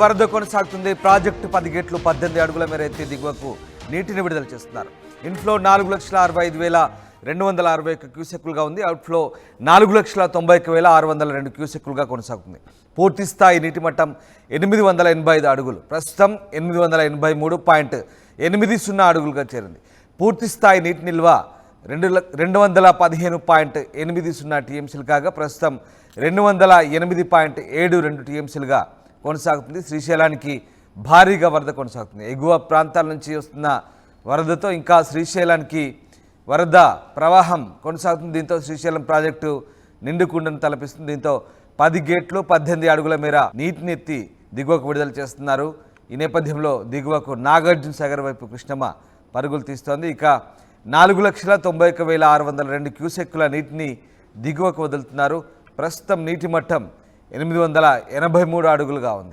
వరద కొనసాగుతుంది. ప్రాజెక్టు 10 గేట్లు 18 అడుగుల మేర ఎత్తి దిగువకు నీటిని విడుదల చేస్తున్నారు. ఇన్ఫ్లో 4,65,261 క్యూసెక్కులుగా ఉంది. అవుట్ఫ్లో 4,91,602 క్యూసెక్కులుగా కొనసాగుతుంది. పూర్తి స్థాయి నీటి మట్టం 885 అడుగులు, ప్రస్తుతం 883.80 అడుగులుగా చేరింది. పూర్తి స్థాయి నీటి నిల్వ 215.80 టీఎంసీలు కాగా ప్రస్తుతం 208.72 టీఎంసీలుగా కొనసాగుతుంది. శ్రీశైలానికి భారీగా వరద కొనసాగుతుంది. ఎగువ ప్రాంతాల నుంచి వస్తున్న వరదతో ఇంకా శ్రీశైలానికి వరద ప్రవాహం కొనసాగుతుంది. దీంతో శ్రీశైలం ప్రాజెక్టు నిండుకుండను తలపిస్తుంది. దీంతో 10 గేట్లు 18 అడుగుల మేర నీటిని ఎత్తి దిగువకు విడుదల చేస్తున్నారు. ఈ నేపథ్యంలో దిగువకు నాగార్జున సాగర్ వైపు కృష్ణమ్మ పరుగులు తీస్తోంది. ఇక 4,91,602 క్యూసెక్కుల నీటిని దిగువకు వదులుతున్నారు. ప్రస్తుతం నీటి మట్టం 883 అడుగులుగా ఉంది.